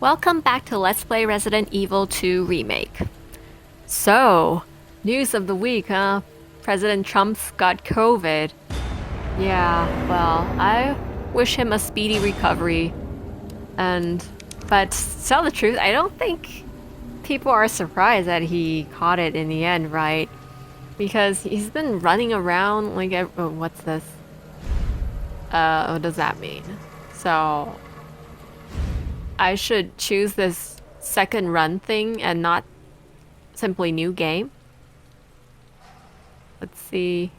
Welcome back to Let's Play Resident Evil 2 Remake. So, news of the week, huh? President Trump's got COVID. Yeah, well, I wish him a speedy recovery. But to tell the truth, I don't think people are surprised that he caught it in the end, right? Because he's been running around like, oh, what's this? What does that mean? So, I should choose this second run thing and not simply new game. Let's see.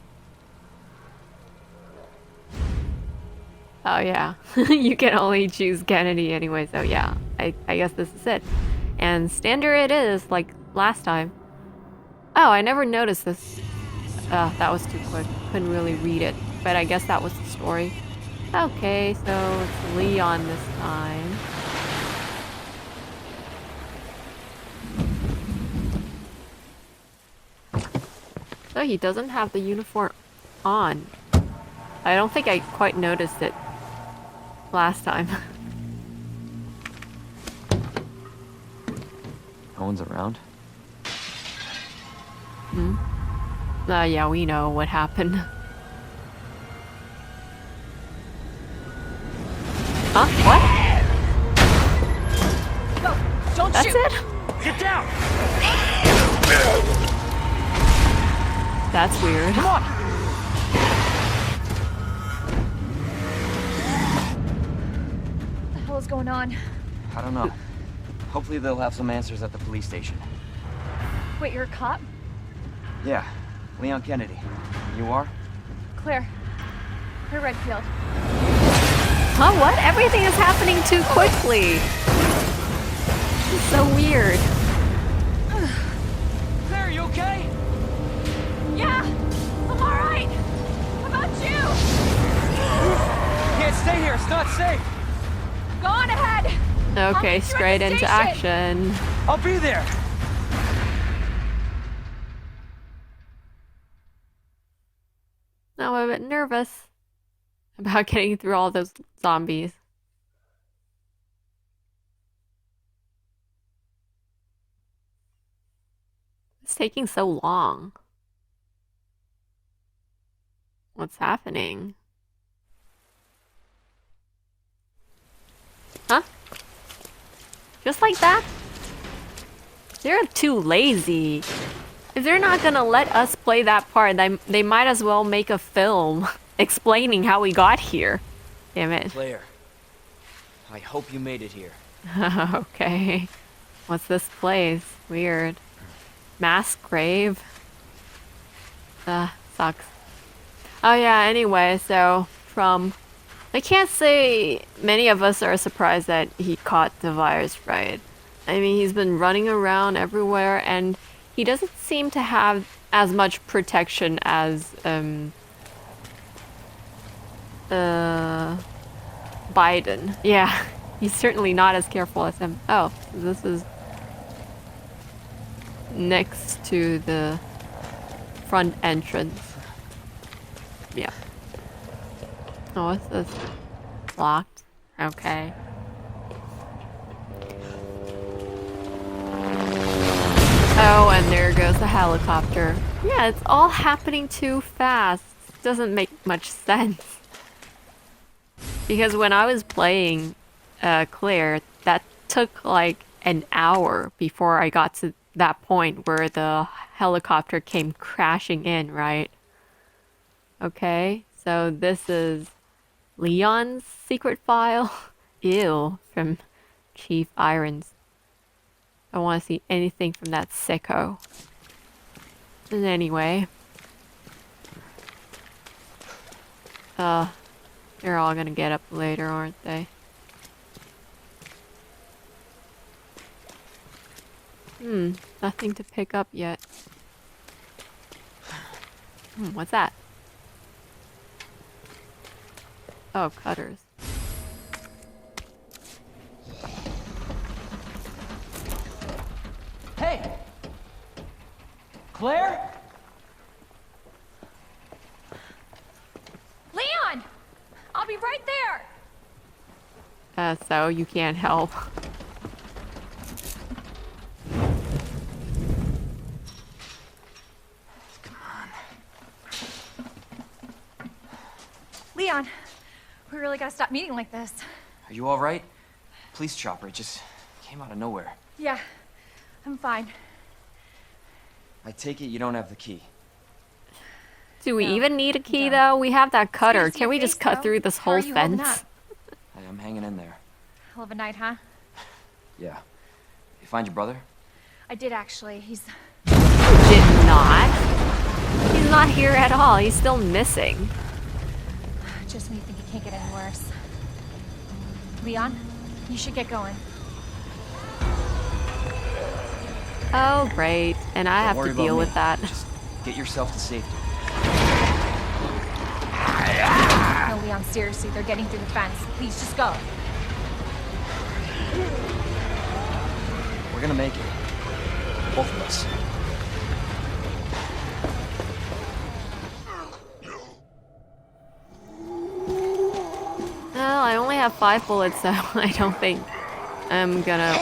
Oh yeah, you can only choose Kennedy anyway, so yeah, I guess this is it. And standard it is, like last time. Oh, I never noticed this. That was too quick. Couldn't really read it, but I guess that was the story. Okay, so it's Leon this time. So he doesn't have the uniform on. I don't think I quite noticed it last time. No one's around? Yeah, we know what happened. Huh? What? No, don't That's shoot. it? Get down! That's weird. Come on! What the hell is going on? I don't know. Hopefully they'll have some answers at the police station. Wait, you're a cop? Yeah, Leon Kennedy. You are? Claire. Claire Redfield. Huh? What? Everything is happening too quickly. This is so weird. Claire, you okay? Yeah! I'm alright! How about you? You can't stay here, it's not safe! Go on ahead! Okay, meet you at straight the into station. action. I'll be there! Now I'm a bit nervous about getting through all those zombies. It's taking so long. What's happening? Huh? Just like that? They're too lazy. If they're not gonna let us play that part, they might as well make a film explaining how we got here. Damn it. Claire, I hope you made it here. Okay. What's this place? Weird. Mass grave? Sucks. Oh yeah, anyway, so I can't say many of us are surprised that he caught the virus, right? I mean, he's been running around everywhere and he doesn't seem to have as much protection as Biden. Yeah, he's certainly not as careful as him. Oh, this is next to the front entrance. Yeah. Oh, what's this? Locked? Okay. Oh, and there goes the helicopter. Yeah, it's all happening too fast. Doesn't make much sense. Because when I was playing Claire, that took like an hour before I got to that point where the helicopter came crashing in, right? Okay, so this is Leon's secret file. Ew, from Chief Irons. I don't want to see anything from that sicko. And anyway. They're all gonna get up later, aren't they? Nothing to pick up yet. What's that? Oh, cutters. Hey! Claire? Leon! I'll be right there! So you can't help. gotta stop meeting like this. Are you all right? Police chopper, it just came out of nowhere. Yeah, I'm fine. I take it you don't have the key. Do we No, even need a key, don't. though? We have that cutter. It's good to see Can we your just face, cut though. through this How whole are you holding fence? up? I'm hanging in there. Hell of a night, huh? Yeah. You find your brother? I did actually. He's... Did not. He's not here at all. He's still missing. Just when you think it can't get any worse. Leon, you should get going. Oh, great. And I Don't have worry to about deal me. with that. Just get yourself to safety. No, Leon, seriously, they're getting through the fence. Please, just go. We're gonna make it. Both of us. Well, I only have 5 bullets, so I don't think I'm gonna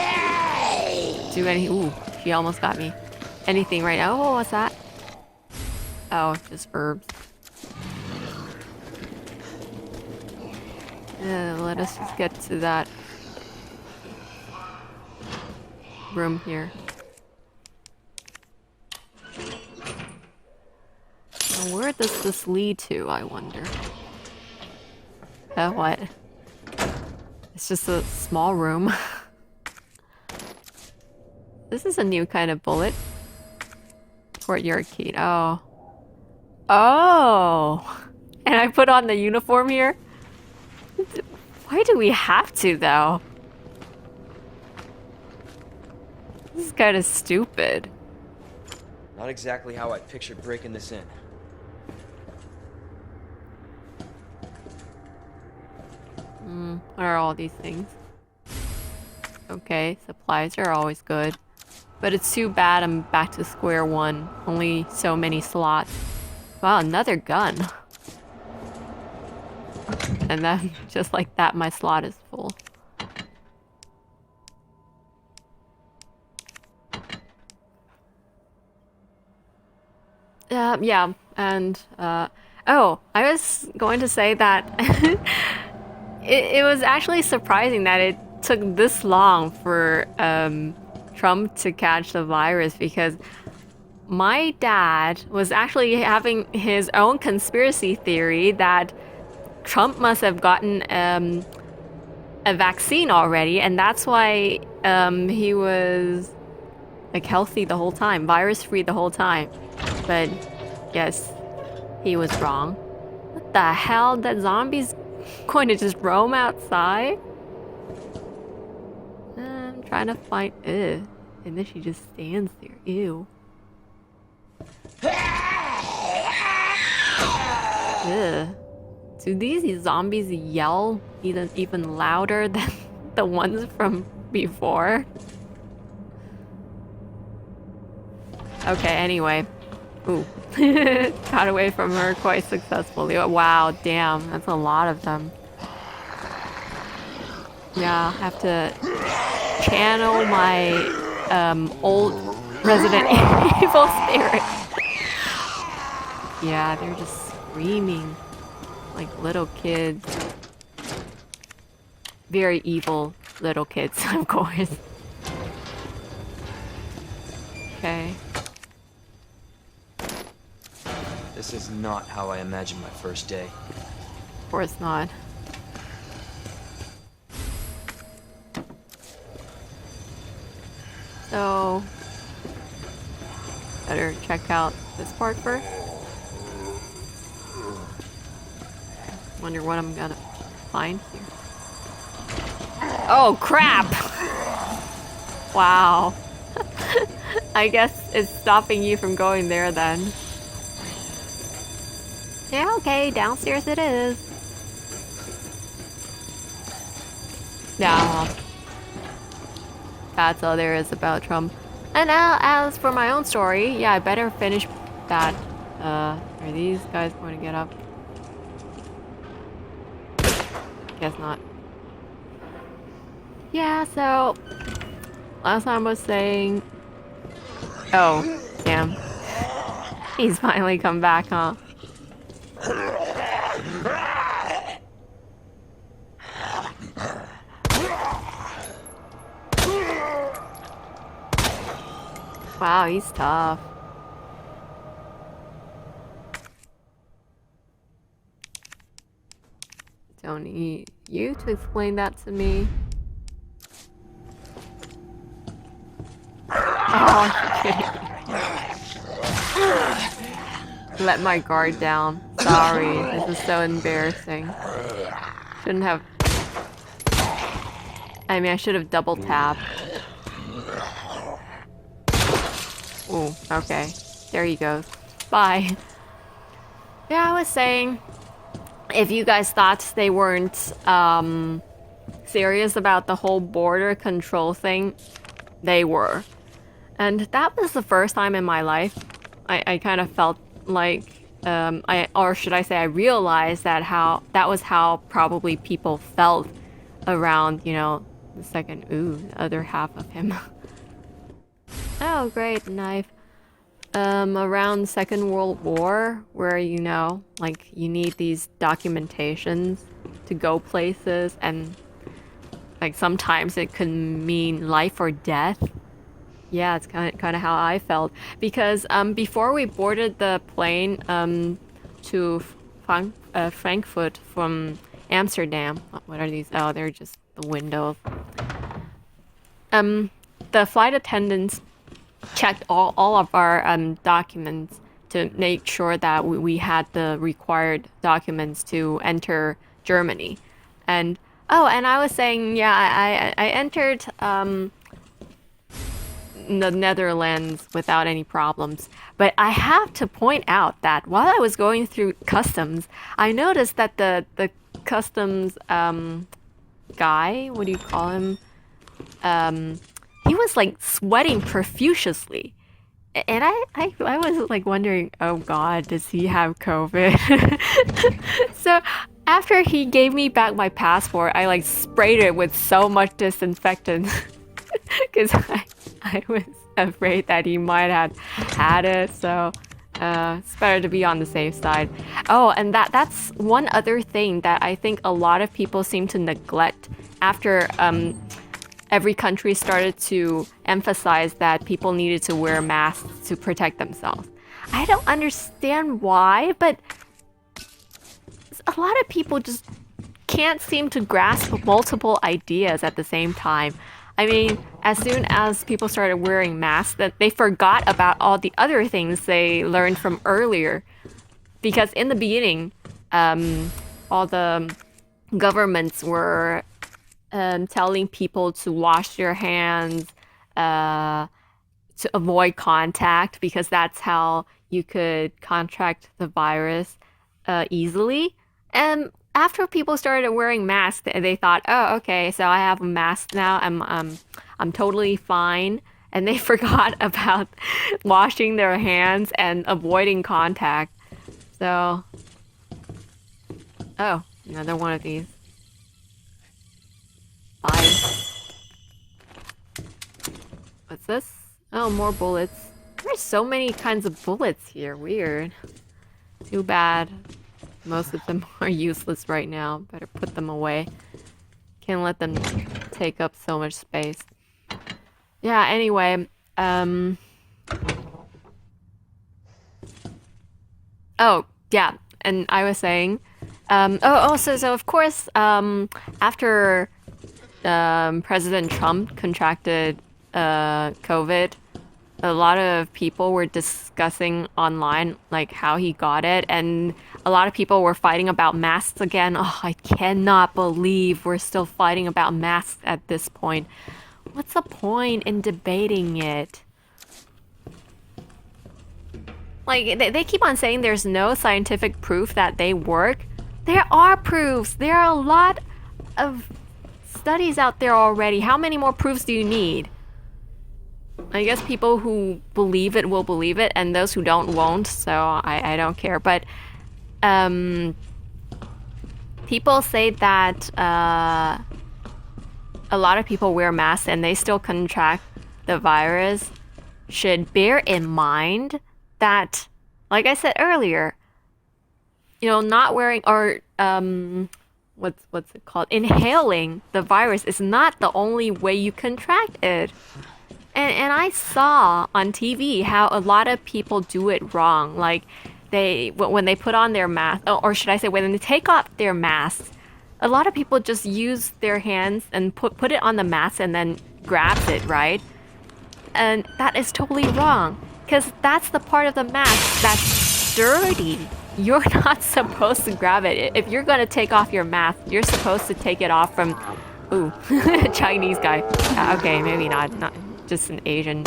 do any. Ooh, she almost got me. Anything right now. Oh, what's that? Oh, just herbs. Let us just get to that room here. Now, where does this lead to, I wonder? What? It's just a small room. This is a new kind of bullet. Courtyard key. Oh. Oh! And I put on the uniform here? Why do we have to, though? This is kind of stupid. Not exactly how I pictured breaking this in. What are all these things? Okay, supplies are always good. But it's too bad I'm back to square one. Only so many slots. Wow, another gun. And then, just like that, my slot is full. Yeah, and, oh, I was going to say that it was actually surprising that it took this long for, Trump to catch the virus, because my dad was actually having his own conspiracy theory that Trump must have gotten a vaccine already, and that's why he was like healthy the whole time, virus-free the whole time. But yes, he was wrong. What the hell? That zombie's going to just roam outside? I'm trying to find. Ugh. And then she just stands there. Ew. Ugh. Do these zombies yell even louder than the ones from before? Okay, anyway. Ooh. Got away from her quite successfully. Wow, damn. That's a lot of them. Yeah, I have to channel my old Resident Evil spirit. Yeah, they're just screaming like little kids. Very evil little kids, of course. Okay. This is not how I imagined my first day. Of course not. So, better check out this part first. Wonder what I'm gonna find here. Oh crap! Wow. I guess it's stopping you from going there then. Yeah, okay, downstairs it is. Yeah, well, that's all there is about Trump. And now, as for my own story, yeah, I better finish that. Are these guys going to get up? Guess not. Yeah, so last time I was saying. Oh, damn. He's finally come back, huh? Wow, he's tough. Don't need you to explain that to me. Oh, let my guard down. Sorry, this is so embarrassing. Shouldn't have. I mean, I should have double tapped. Ooh, okay. There he goes. Bye. Yeah, I was saying, if you guys thought they weren't serious about the whole border control thing, they were. And that was the first time in my life I kind of felt like, or should I say, I realized that that was how probably people felt around, you know, the other half of him. Oh, great, knife. Around the Second World War, where, you know, like, you need these documentations to go places, and, like, sometimes it could mean life or death. Yeah, it's kind of how I felt. Because, before we boarded the plane, to Frankfurt from Amsterdam. What are these? Oh, they're just the windows. The flight attendants checked all of our documents to make sure that we had the required documents to enter Germany. And I was saying, yeah, I entered the Netherlands without any problems. But I have to point out that while I was going through customs, I noticed that the customs guy, what do you call him? He was like sweating profusely. And I was like wondering, oh God, does he have COVID? So after he gave me back my passport, I like sprayed it with so much disinfectant because I was afraid that he might have had it. So it's better to be on the safe side. Oh, and that's one other thing that I think a lot of people seem to neglect after every country started to emphasize that people needed to wear masks to protect themselves. I don't understand why, but a lot of people just can't seem to grasp multiple ideas at the same time. I mean, as soon as people started wearing masks, that they forgot about all the other things they learned from earlier. Because in the beginning, all the governments were telling people to wash their hands, to avoid contact, because that's how you could contract the virus easily. And after people started wearing masks, they thought, oh, okay, so I have a mask now. I'm totally fine. And they forgot about washing their hands and avoiding contact. So, oh, another one of these. Bye. What's this? Oh, more bullets. There's so many kinds of bullets here. Weird. Too bad. Most of them are useless right now. Better put them away. Can't let them take up so much space. Yeah, anyway. Oh, yeah. And I was saying... so of course, after President Trump contracted COVID, a lot of people were discussing online like how he got it, and a lot of people were fighting about masks again. Oh, I cannot believe we're still fighting about masks at this point. What's the point in debating it? Like, they keep on saying there's no scientific proof that they work. There are proofs. There are a lot of studies out there already. How many more proofs do you need? I guess people who believe it will believe it, and those who don't won't, so I don't care. But people say that a lot of people wear masks and they still contract the virus. Should bear in mind that, like I said earlier, you know, not wearing or what's it called? Inhaling the virus is not the only way you contract it. And I saw on TV how a lot of people do it wrong. Like when they put on their mask, or should I say when they take off their masks, a lot of people just use their hands and put it on the mask and then grabs it, right? And that is totally wrong, because that's the part of the mask that's dirty. You're not supposed to grab it. If you're gonna take off your mask, you're supposed to take it off from, ooh, Chinese guy. Okay, maybe not just an Asian.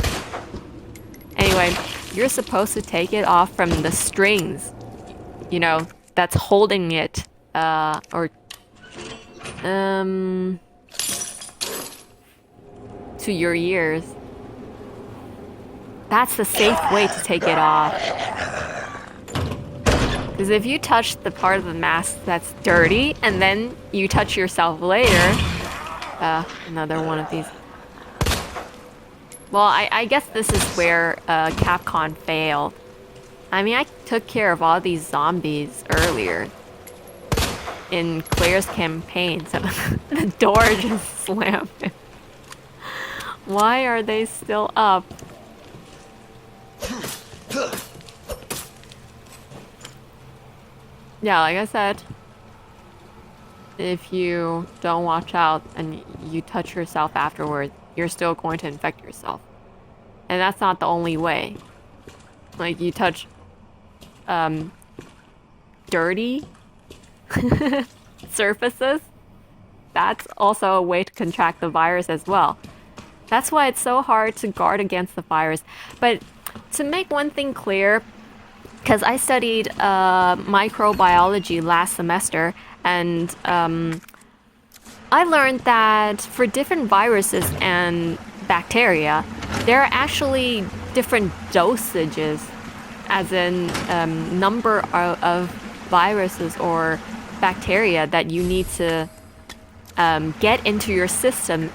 Anyway, you're supposed to take it off from the strings, you know, that's holding it, or, to your ears. That's the safe way to take it off. Because if you touch the part of the mask that's dirty, and then you touch yourself later, another one of these. Well, I guess this is where Capcom failed. I mean, I took care of all these zombies earlier in Claire's campaign, so the door just slammed. Why are they still up? Yeah, like I said, if you don't watch out and you touch yourself afterwards, you're still going to infect yourself. And that's not the only way. Like, you touch dirty surfaces, that's also a way to contract the virus as well. That's why it's so hard to guard against the virus. But to make one thing clear, because I studied microbiology last semester, and I learned that for different viruses and bacteria, there are actually different dosages, as in number of viruses or bacteria that you need to get into your system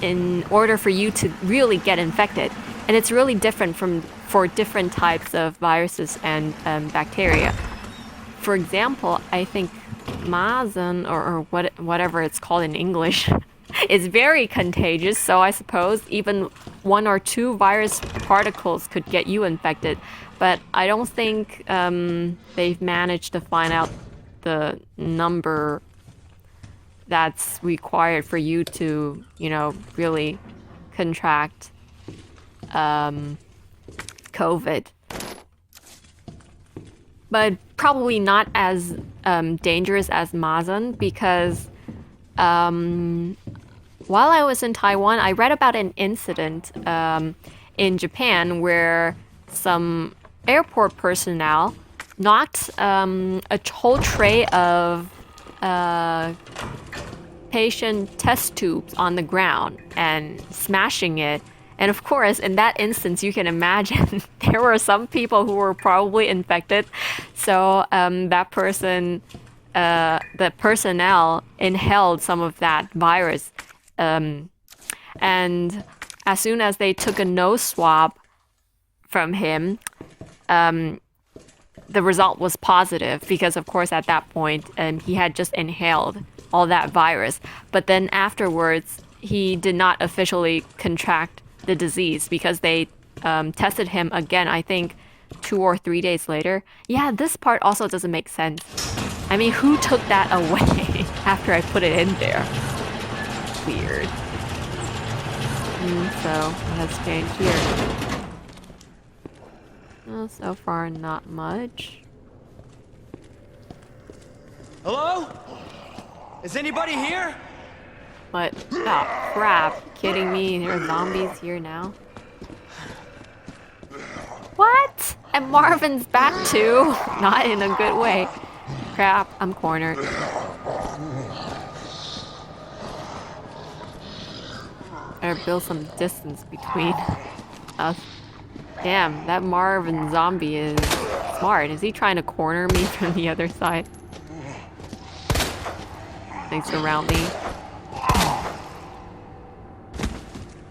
in order for you to really get infected. And it's really different for different types of viruses and bacteria. For example, I think Masern, or whatever it's called in English, is very contagious, so I suppose even 1 or 2 virus particles could get you infected. But I don't think they've managed to find out the number that's required for you to, you know, really contract COVID. But probably not as dangerous as Masern, because while I was in Taiwan, I read about an incident in Japan where some airport personnel knocked a whole tray of patient test tubes on the ground and smashing it. And of course, in that instance, you can imagine there were some people who were probably infected. So that person, the personnel inhaled some of that virus. And as soon as they took a nose swab from him, the result was positive, because of course at that point he had just inhaled all that virus. But then afterwards, he did not officially contract the disease, because they tested him again, I think 2 or 3 days later. Yeah, this part also doesn't make sense. I mean, who took that away after I put it in there? Weird. So let's change here. Well, so far not much. Hello? Is anybody here? But, oh crap, kidding me? There are zombies here now. What? And Marvin's back too? Not in a good way. Crap, I'm cornered. Better build some distance between us. Damn, that Marvin zombie is smart. Is he trying to corner me from the other side? Thanks around me.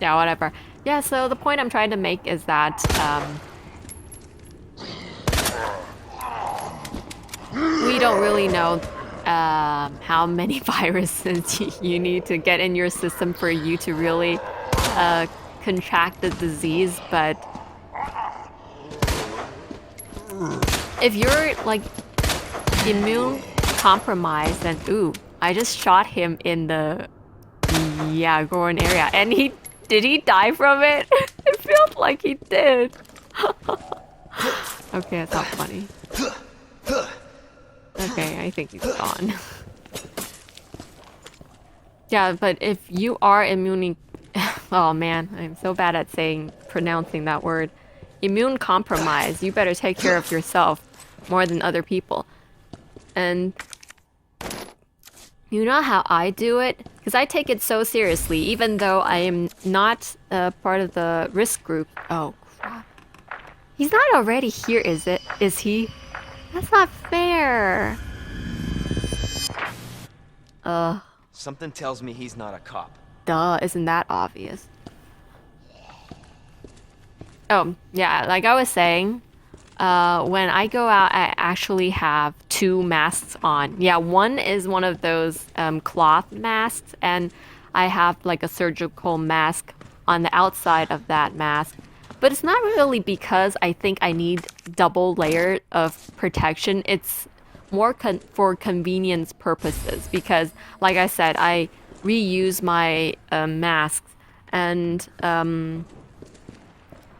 Yeah, whatever. Yeah, so the point I'm trying to make is that we don't really know how many viruses you need to get in your system for you to really contract the disease, but if you're like immune compromised, then ooh, I just shot him in the groin area, and did he die from it? It felt like he did. Okay, that's not funny. Okay, I think he's gone. Yeah, but if you are immune, oh man, I'm so bad at pronouncing that word. Immune compromised, you better take care of yourself more than other people. And you know how I do it? Because I take it so seriously, even though I am not part of the risk group. Oh, crap. He's not already here, is it? Is he? That's not fair. Something tells me he's not a cop. Duh, isn't that obvious? Oh, yeah, like I was saying, when I go out, I actually have 2 masks on. Yeah, one is one of those cloth masks, and I have like a surgical mask on the outside of that mask. But it's not really because I think I need double layer of protection. It's more for convenience purposes because, like I said, I reuse my masks, and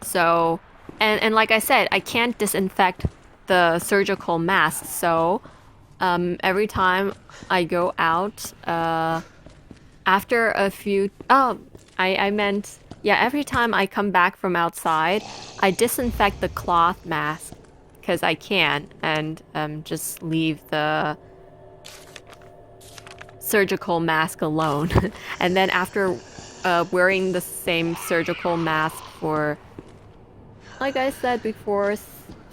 so like I said, I can't disinfect the surgical mask. So every time I go out, after a few, I meant. Yeah, every time I come back from outside, I disinfect the cloth mask because I can, and just leave the surgical mask alone. And then after wearing the same surgical mask for, like I said before,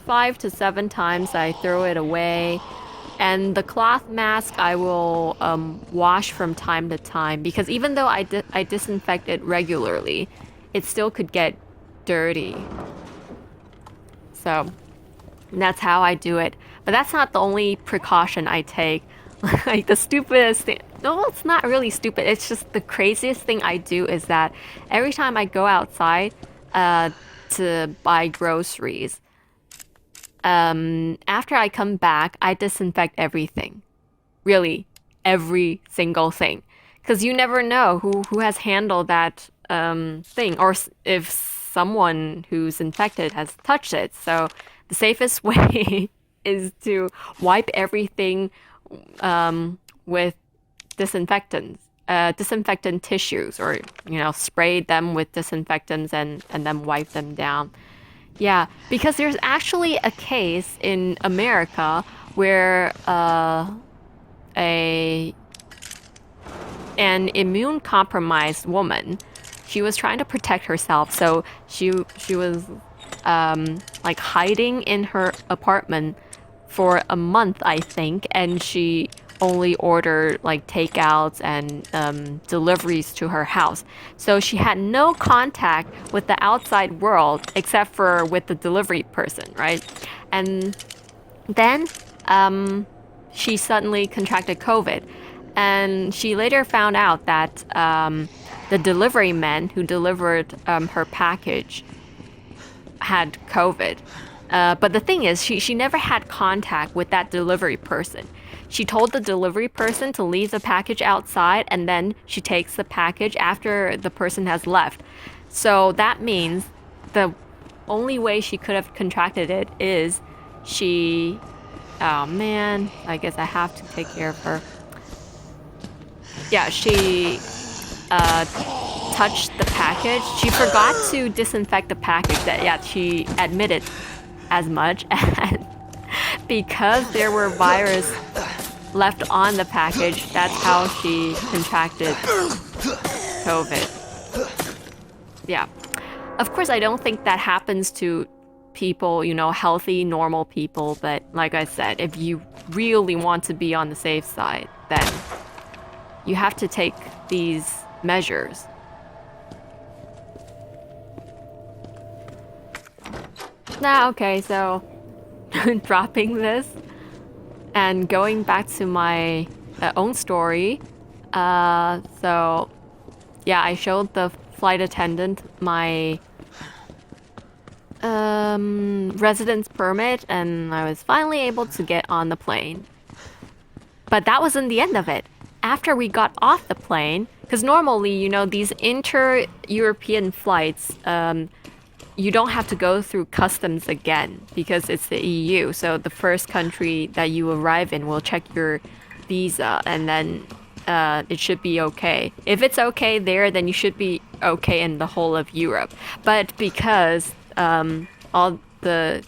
5 to 7 times, I throw it away. And the cloth mask I will wash from time to time because even though I disinfect it regularly, it still could get dirty. So that's how I do it. But that's not the only precaution I take. Like the stupidest thing. No, it's not really stupid. It's just the craziest thing I do is that every time I go outside to buy groceries, after I come back, I disinfect everything. Really, every single thing. Because you never know who has handled that thing, or if someone who's infected has touched it. So the safest way is to wipe everything with disinfectants. Disinfectant tissues, or spray them with disinfectants and then wipe them down. Yeah, because there's actually a case in America where an immune compromised woman, she was trying to protect herself, so she was like hiding in her apartment for a month, I think, and she only ordered like takeouts and deliveries to her house. So she had no contact with the outside world except for with the delivery person, right? And then she suddenly contracted COVID. And she later found out that the delivery man who delivered her package had COVID. But the thing is, she never had contact with that delivery person. She told the delivery person to leave the package outside, and then she takes the package after the person has left. So that means the only way she could have contracted it is she... Oh man, I guess I have to take care of her. Yeah, she touched the package. She forgot to disinfect the package. She admitted as much. And because there were virus left on the package, that's how she contracted COVID. Yeah. Of course, I don't think that happens to people, healthy, normal people. But like I said, if you really want to be on the safe side, then you have to take these measures. Now, okay, so dropping this and going back to my own story. So, yeah, I showed the flight attendant my residence permit, and I was finally able to get on the plane. But that wasn't the end of it. After we got off the plane, because normally, you know, these inter-European flights, you don't have to go through customs again because it's the EU. So the first country that you arrive in will check your visa, and then it should be okay. If it's okay there, then you should be okay in the whole of Europe. But because all the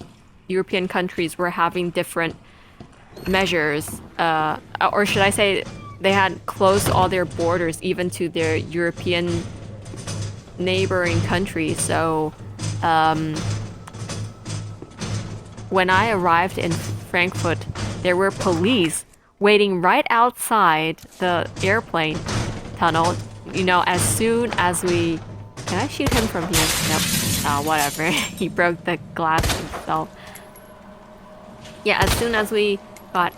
European countries were having different measures, or should I say, they had closed all their borders even to their European neighboring countries. So when I arrived in Frankfurt, there were police waiting right outside the airplane tunnel. You know, as soon as we... Can I shoot him from here? Nope. Oh, whatever. He broke the glass himself. Yeah, as soon as we got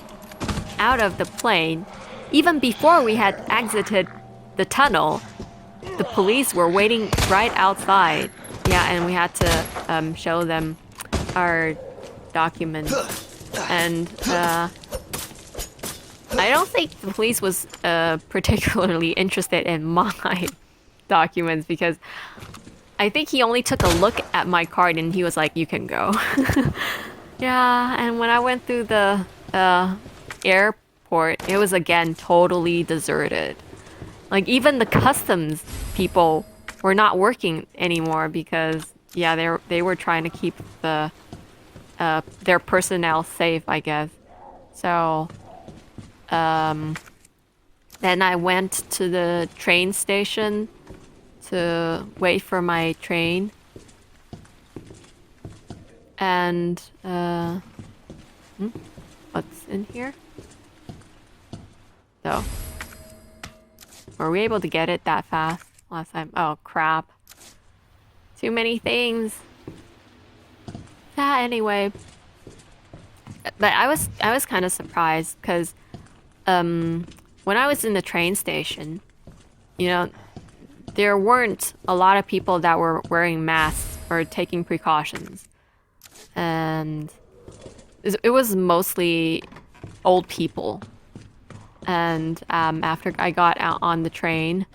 out of the plane, even before we had exited the tunnel, the police were waiting right outside. Yeah, and we had to show them our documents. And I don't think the police was particularly interested in my documents, because I think he only took a look at my card and he was like, you can go. Yeah, and when I went through the airport, it was again totally deserted. Like, even the customs people were not working anymore because, yeah, they were trying to keep the their personnel safe, I guess. So then I went to the train station to wait for my train. And what's in here? So, were we able to get it that fast last time? Oh crap. Too many things. Yeah, anyway. But I was kind of surprised because when I was in the train station, you know, there weren't a lot of people that were wearing masks or taking precautions. And it was mostly old people. And after I got out on the train,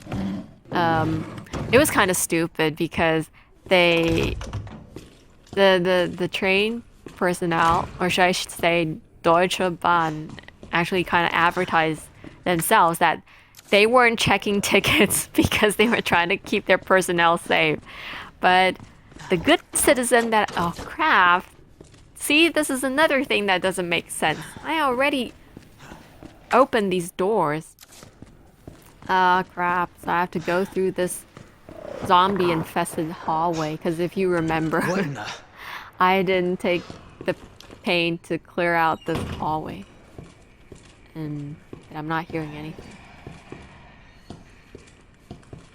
it was kind of stupid because the train personnel, or should I say Deutsche Bahn, actually kind of advertised themselves that they weren't checking tickets because they were trying to keep their personnel safe. But the good citizen that... Oh, crap. See, this is another thing that doesn't make sense. I already opened these doors. Ah, crap. So I have to go through this zombie-infested hallway. Because if you remember, I didn't take the pain to clear out this hallway. And I'm not hearing anything.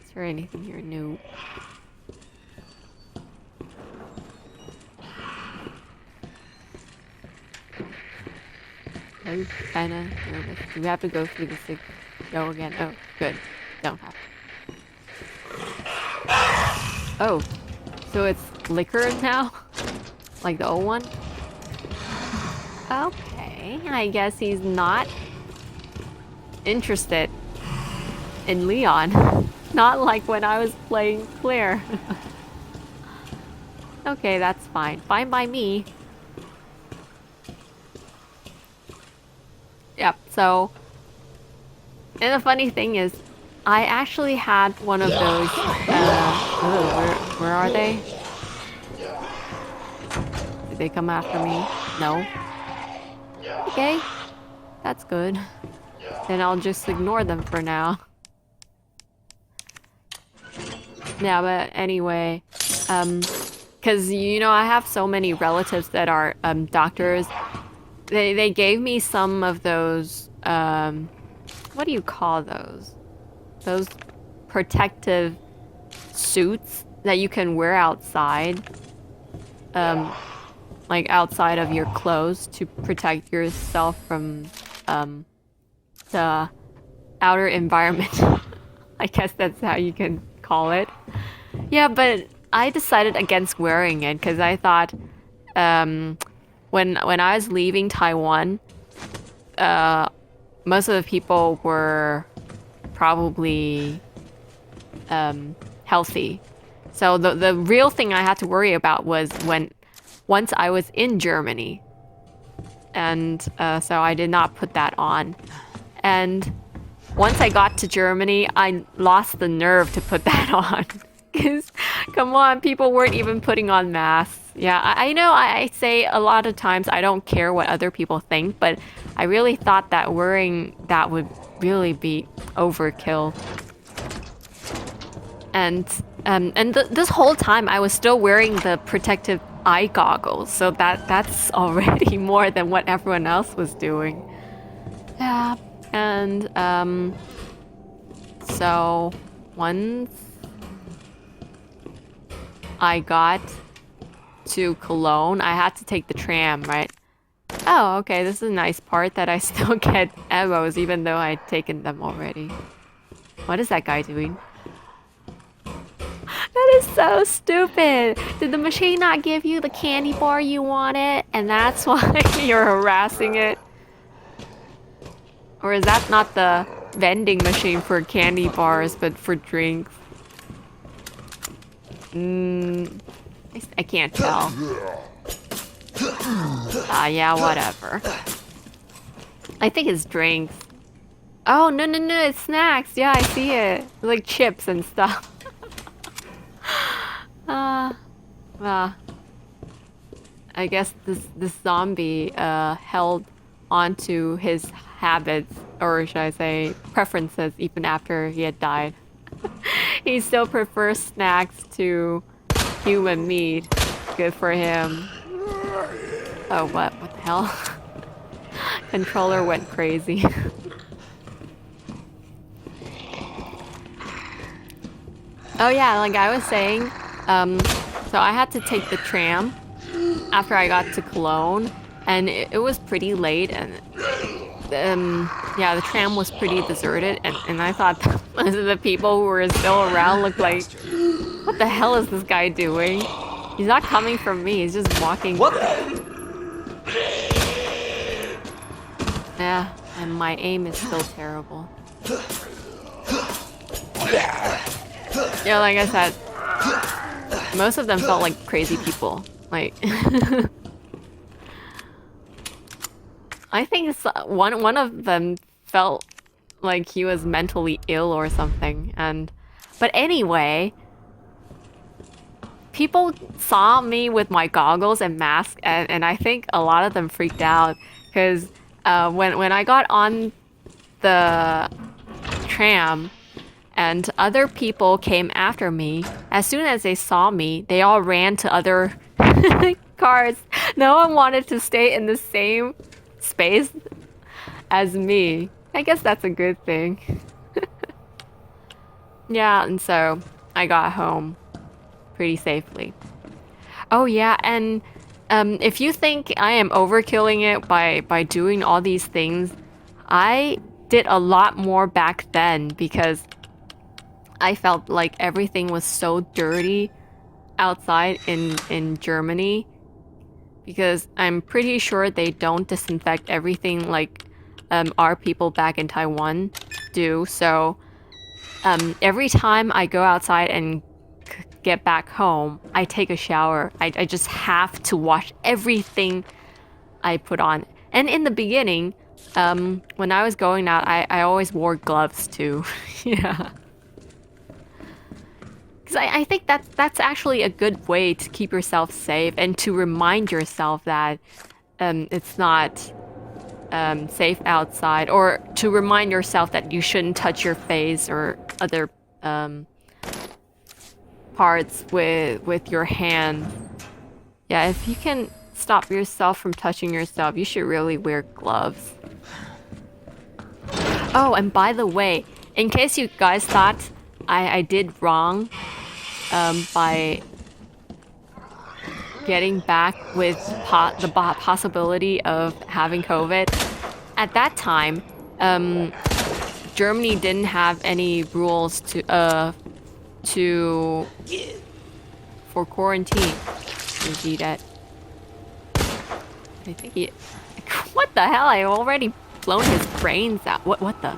Is there anything here new? I'm kinda nervous. Do we have to go through this thing? Go again? Oh, good. Don't have to. Oh, so it's liquor now? Like the old one? Okay, I guess he's not interested in Leon. Not like when I was playing Claire. Okay, that's fine. Fine by me. Yep, so... And the funny thing is, I actually had one of those... where are they? Did they come after me? No. Okay. That's good. Then I'll just ignore them for now. Yeah, but anyway... because, you know, I have so many relatives that are doctors. They gave me some of those, what do you call those? Those protective suits that you can wear outside. Like outside of your clothes to protect yourself from, the outer environment. I guess that's how you can call it. Yeah, but I decided against wearing it because I thought when I was leaving Taiwan, most of the people were probably healthy. So the real thing I had to worry about was once I was in Germany. And so I did not put that on. And once I got to Germany, I lost the nerve to put that on. Because, come on, people weren't even putting on masks. Yeah, I know I say a lot of times I don't care what other people think, but I really thought that wearing that would really be overkill. And this whole time I was still wearing the protective eye goggles, so that's already more than what everyone else was doing. Yeah, and so once I got to Cologne, I had to take the tram, right? Oh, okay, this is a nice part that I still get arrows even though I'd taken them already. What is that guy doing? That is so stupid. Did the machine not give you the candy bar you wanted, and that's why you're harassing it? Or is that not the vending machine for candy bars, but for drinks? I can't tell. Yeah, whatever. I think it's drinks. Oh, no, it's snacks. Yeah, I see it. Like chips and stuff. I guess this zombie held onto his habits, or should I say preferences, even after he had died. He still prefers snacks to human meat. Good for him. Oh, what the hell? Controller went crazy. Oh yeah, like I was saying, so I had to take the tram after I got to Cologne, and it was pretty late, and yeah, the tram was pretty deserted, and I thought most of the people who were still around looked like, what the hell is this guy doing? He's not coming from me, he's just walking. What? Yeah, and my aim is still terrible. Yeah, like I said, most of them felt like crazy people. Like, I think one of them felt like he was mentally ill or something. But anyway, people saw me with my goggles and mask, and I think a lot of them freaked out because when I got on the tram and other people came after me, as soon as they saw me, they all ran to other cars. No one wanted to stay in the same space as me. I guess that's a good thing. Yeah, and so I got home pretty safely. Oh yeah, and if you think I am overkilling it by doing all these things, I did a lot more back then because I felt like everything was so dirty outside in Germany, because I'm pretty sure they don't disinfect everything like our people back in Taiwan do. So every time I go outside and get back home, I take a shower. I just have to wash everything I put on. And in the beginning, when I was going out, I always wore gloves too. Yeah. Because I think that's actually a good way to keep yourself safe and to remind yourself that it's not safe outside, or to remind yourself that you shouldn't touch your face or other parts with your hand. Yeah, if you can stop yourself from touching yourself, you should really wear gloves. Oh, and by the way, in case you guys thought I did wrong by getting back with the possibility of having COVID, at that time, Germany didn't have any rules to for quarantine. Is he dead? I think he. What the hell? I already blown his brains out. What the?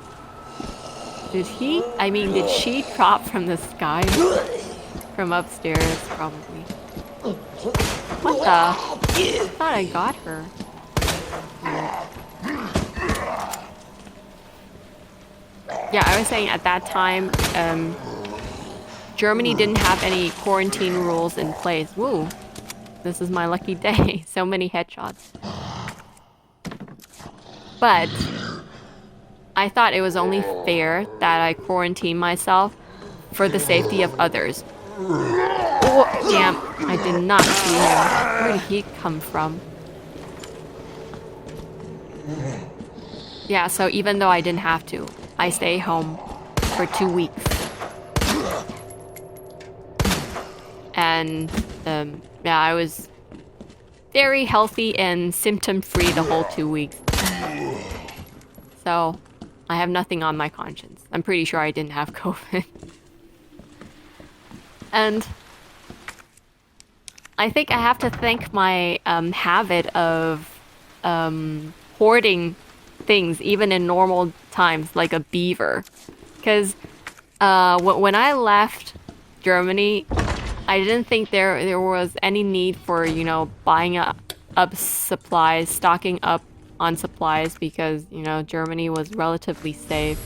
Did he? I mean, did she drop from the sky? From upstairs, probably. What the? I thought I got her. Yeah, I was saying at that time, Germany didn't have any quarantine rules in place. Woo. This is my lucky day. So many headshots. But I thought it was only fair that I quarantine myself for the safety of others. Oh, damn. I did not see him. Where did he come from? Yeah, so even though I didn't have to, I stay home for 2 weeks. And, yeah, I was very healthy and symptom-free the whole 2 weeks. So, I have nothing on my conscience. I'm pretty sure I didn't have COVID. And I think I have to thank my habit of hoarding things, even in normal times, like a beaver. Because when I left Germany, I didn't think there was any need for, you know, buying up supplies, stocking up on supplies, because, you know, Germany was relatively safe.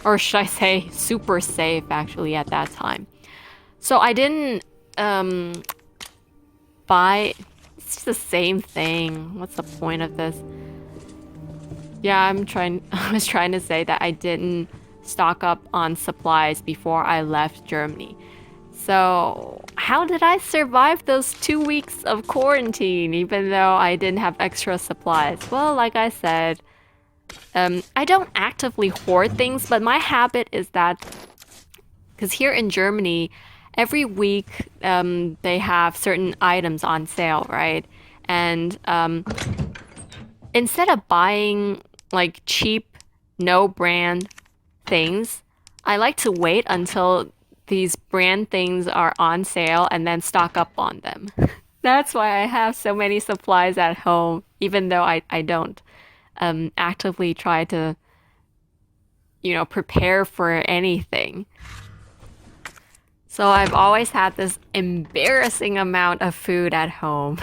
Or should I say super safe, actually, at that time. So I didn't buy... It's the same thing. What's the point of this? Yeah, I was trying to say that I didn't stock up on supplies before I left Germany. So how did I survive those 2 weeks of quarantine, even though I didn't have extra supplies? Well, like I said, I don't actively hoard things, but my habit is that, because here in Germany, every week they have certain items on sale, right? And instead of buying like cheap, no brand things, I like to wait until these brand things are on sale and then stock up on them. That's why I have so many supplies at home, even though I don't actively try to, you know, prepare for anything. So I've always had this embarrassing amount of food at home.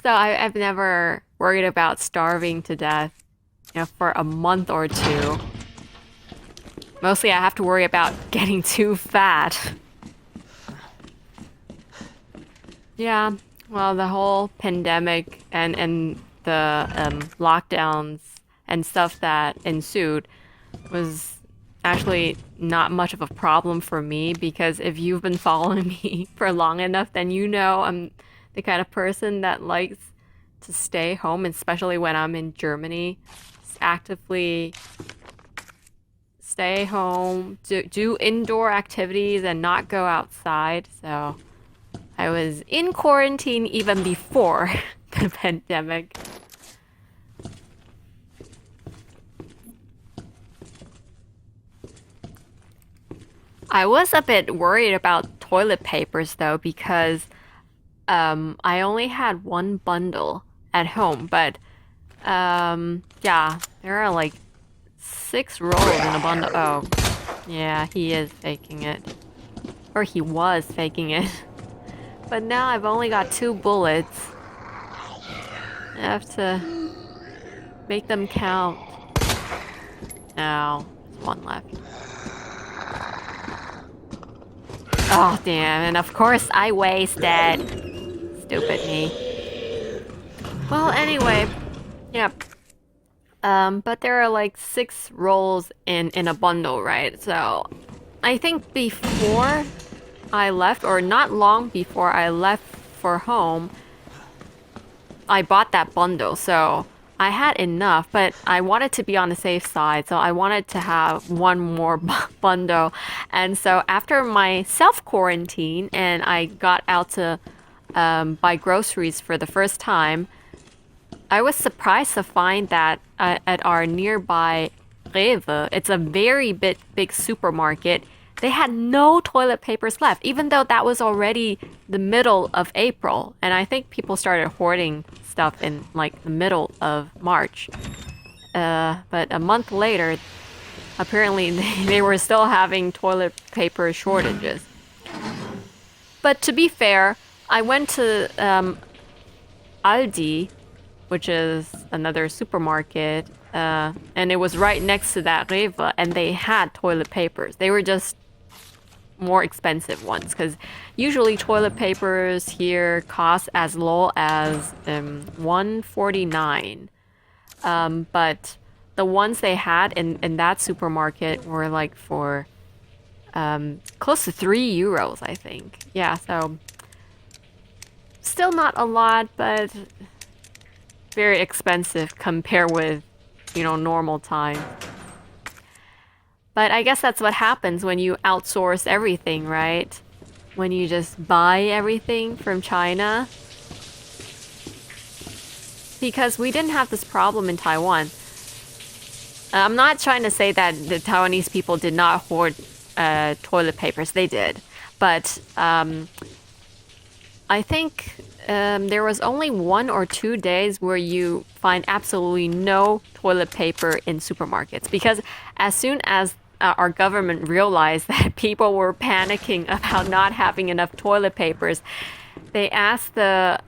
So I've never worried about starving to death, you know, for a month or two. Mostly I have to worry about getting too fat. Yeah, well, the whole pandemic and the lockdowns and stuff that ensued was actually not much of a problem for me, because if you've been following me for long enough, then you know I'm the kind of person that likes to stay home, especially when I'm in Germany. Just actively stay home, do indoor activities and not go outside. So I was in quarantine even before the pandemic. I was a bit worried about toilet papers though, because I only had one bundle at home, but yeah, there are like 6 rolls in a bundle. Oh, yeah, he is faking it. Or he was faking it. But now I've only got 2 bullets. I have to make them count. No, there's 1 left. Oh, damn, and of course I wasted. Stupid me. Well, anyway, yeah. But there are like 6 rolls in a bundle, right? So I think before I left, or not long before I left for home, I bought that bundle. So I had enough, but I wanted to be on the safe side. So I wanted to have 1 more bundle. And so after my self-quarantine and I got out to buy groceries for the first time, I was surprised to find that at our nearby Rewe, it's a very big supermarket, they had no toilet papers left, even though that was already the middle of April. And I think people started hoarding stuff in like the middle of March. But a month later, apparently they were still having toilet paper shortages. But to be fair, I went to Aldi, which is another supermarket, and it was right next to that Rewe, and they had toilet papers. They were just more expensive ones, because usually toilet papers here cost as low as $1.49. But the ones they had in that supermarket were like for close to €3, I think. Yeah, so still not a lot, but very expensive compared with, normal time. But I guess that's what happens when you outsource everything, right? When you just buy everything from China. Because we didn't have this problem in Taiwan. I'm not trying to say that the Taiwanese people did not hoard toilet papers. They did. But I think there was only 1 or 2 days where you find absolutely no toilet paper in supermarkets. Because as soon as our government realized that people were panicking about not having enough toilet papers, they asked the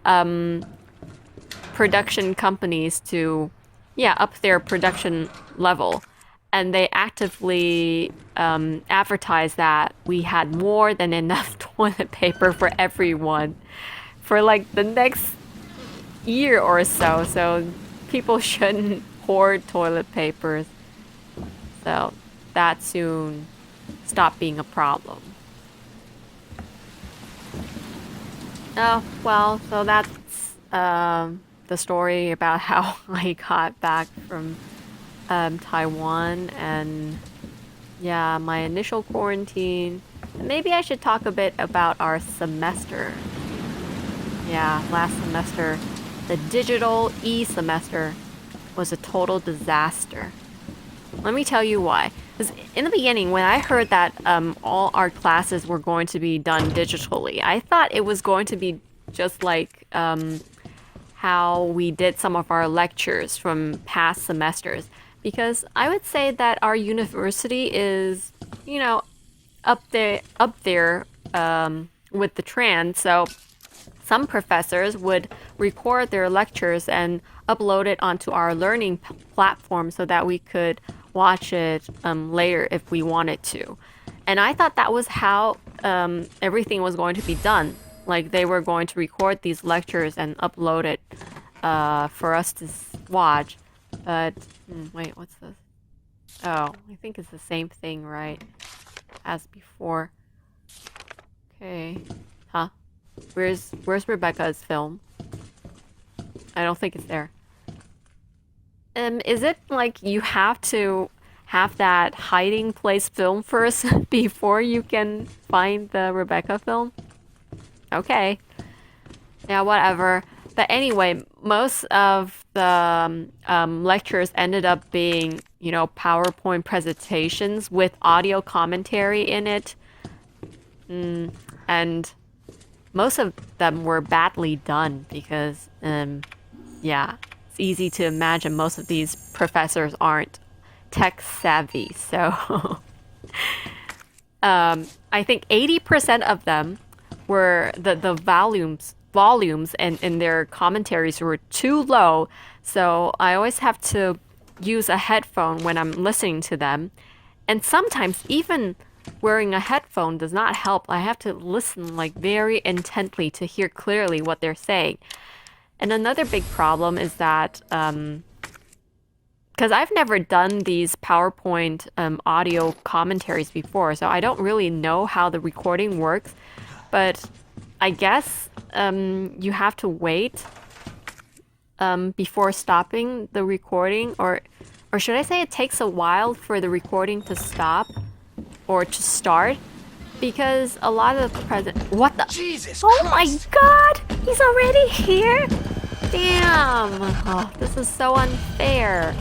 production companies to, up their production level. And they actively advertised that we had more than enough toilet paper for everyone for like the next year or so. So people shouldn't hoard toilet papers. So that soon stopped being a problem. Oh, well, so that's the story about how I got back from Taiwan and my initial quarantine. And maybe I should talk a bit about our semester. Last semester, the digital semester was a total disaster. Let me tell you why. Because in the beginning, when I heard that all our classes were going to be done digitally, I thought it was going to be just like how we did some of our lectures from past semesters. Because I would say that our university is, up there with the trend. So some professors would record their lectures and upload it onto our learning platform so that we could watch it later if we wanted to. And I thought that was how everything was going to be done. Like they were going to record these lectures and upload it for us to watch. But, wait, what's this? Oh, I think it's the same thing, right? As before. Okay. Huh? Where's Rebecca's film? I don't think it's there. Is it like you have to have that hiding place film first before you can find the Rebecca film? Okay. Yeah, whatever. But anyway, most of the lectures ended up being, PowerPoint presentations with audio commentary in it. And most of them were badly done because, it's easy to imagine most of these professors aren't tech savvy. So I think 80% of them were the volumes in their commentaries were too low. So I always have to use a headphone when I'm listening to them. And sometimes even wearing a headphone does not help. I have to listen like very intently to hear clearly what they're saying. And another big problem is that because I've never done these PowerPoint audio commentaries before, so I don't really know how the recording works. But I guess you have to wait before stopping the recording, or should I say it takes a while for the recording to stop or to start? Because a lot of the what the? Jesus Oh Christ. my God! He's already here? Damn! Oh, this is so unfair.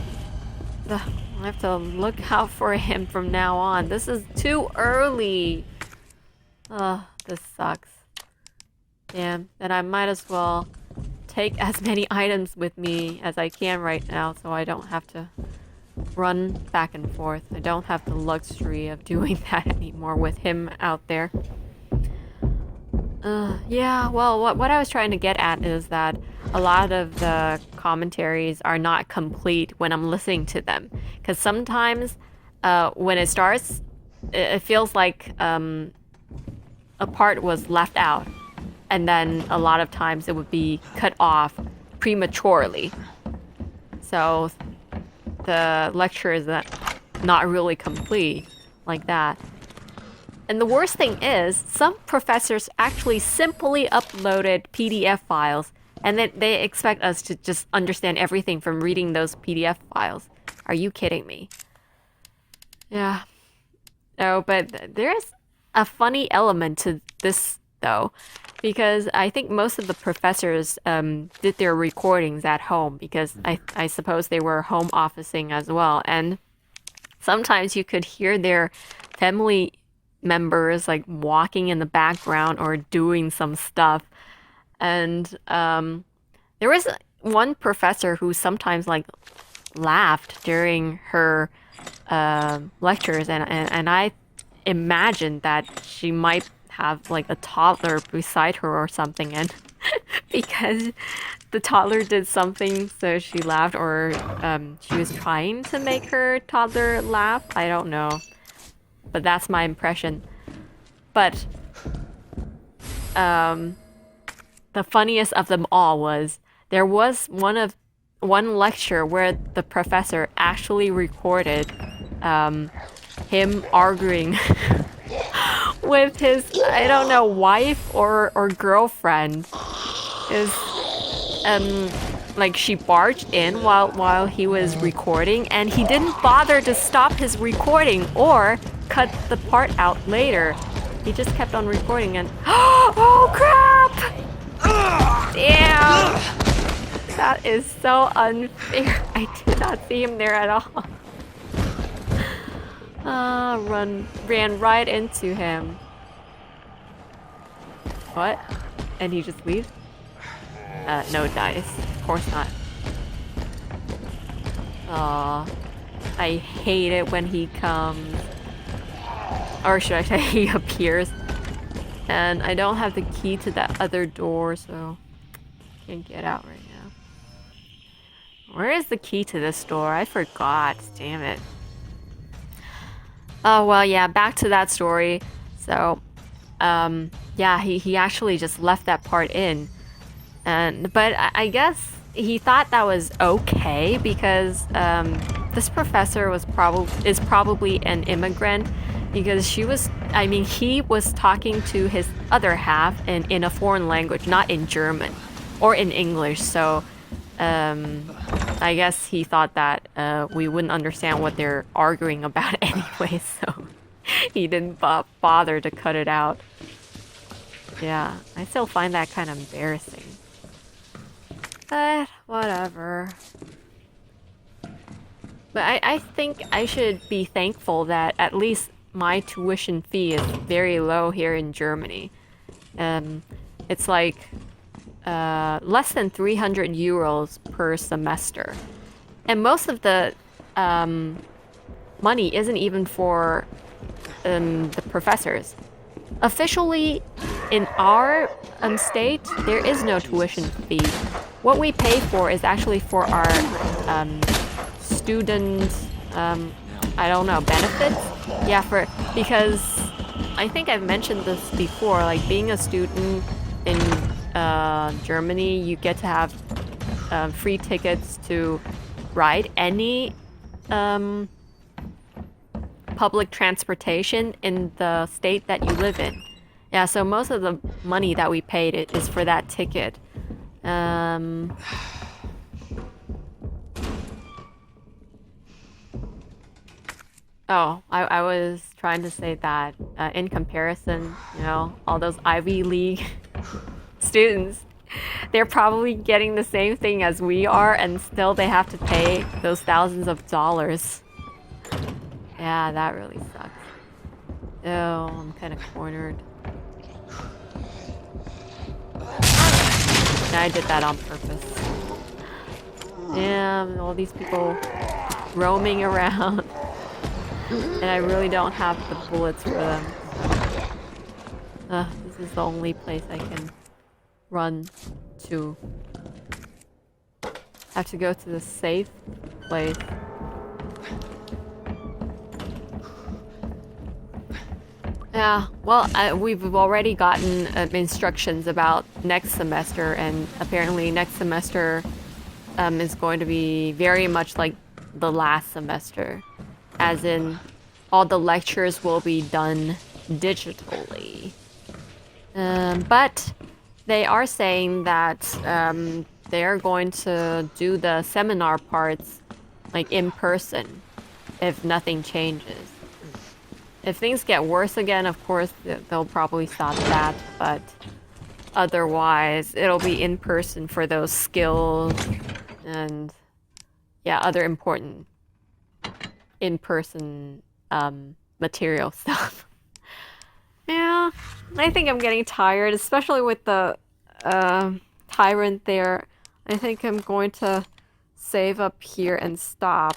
I have to look out for him from now on. This is too early. Ugh, this sucks. Damn, then I might as well take as many items with me as I can right now so I don't have to run back and forth. I don't have the luxury of doing that anymore with him out there. Yeah, well, what I was trying to get at is that a lot of the commentaries are not complete when I'm listening to them. Because sometimes when it starts, it feels like a part was left out. And then a lot of times it would be cut off prematurely. So the lecture is not really complete like that. And the worst thing is, some professors actually simply uploaded PDF files, and then they expect us to just understand everything from reading those PDF files. Are you kidding me? Yeah. No, but there's a funny element to this, though, because I think most of the professors did their recordings at home, because I suppose they were home officing as well, and sometimes you could hear their family members like walking in the background or doing some stuff. And there was one professor who sometimes like laughed during her lectures, and I imagined that she might have like a toddler beside her or something, and because the toddler did something so she laughed, or she was trying to make her toddler laugh. I don't know. But that's my impression. But the funniest of them all was there was one lecture where the professor actually recorded him arguing with his, I don't know, wife or girlfriend. Is like she barged in while he was recording, and he didn't bother to stop his recording or cut the part out later. He just kept on recording, and oh crap! Damn! That is so unfair. I did not see him there at all. Ran right into him. What? And he just leaves? No dice. Of course not. Aw. I hate it when he comes. Or should I say he appears. And I don't have the key to that other door, so can't get out right now. Where is the key to this door? I forgot. Damn it. Oh, well, yeah, back to that story. So, yeah, he actually just left that part in. But I guess he thought that was okay because this professor is probably an immigrant, because he was talking to his other half in a foreign language, not in German or in English. So I guess he thought that we wouldn't understand what they're arguing about anyway, so he didn't bother to cut it out. Yeah, I still find that kind of embarrassing. But whatever. But I think I should be thankful that at least my tuition fee is very low here in Germany. It's like less than 300 euros per semester. And most of the money isn't even for the professors. Officially, in our state, there is no tuition fee. What we pay for is actually for our student, I don't know, benefits? Yeah, because I think I've mentioned this before, like being a student in Germany, you get to have free tickets to ride any public transportation in the state that you live in. Yeah, so most of the money that we paid is for that ticket. Oh, I was trying to say that in comparison, you know, all those Ivy League students, they're probably getting the same thing as we are, and still they have to pay those thousands of dollars. Yeah, that really sucks. Oh, I'm kind of cornered. And I did that on purpose. Damn, all these people roaming around. And I really don't have the bullets for them. This is the only place I can run to. I have to go to the safe place. Yeah, well, we've already gotten instructions about next semester, and apparently next semester is going to be very much like the last semester. As in, all the lectures will be done digitally. But they are saying that they're going to do the seminar parts like in person if nothing changes. If things get worse again, of course, they'll probably stop that, but otherwise, it'll be in person for those skills and, yeah, other important in-person material stuff. Yeah, I think I'm getting tired, especially with the tyrant there. I think I'm going to save up here and stop.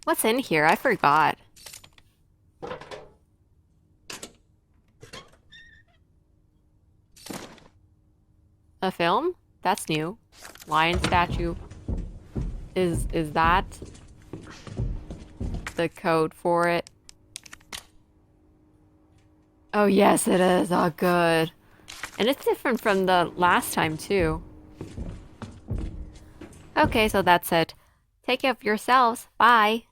What's in here? I forgot. A film? That's new. Lion statue. Is that the code for it? Oh yes, it is. Oh good. And it's different from the last time too. Okay, so that's it. Take care of yourselves. Bye.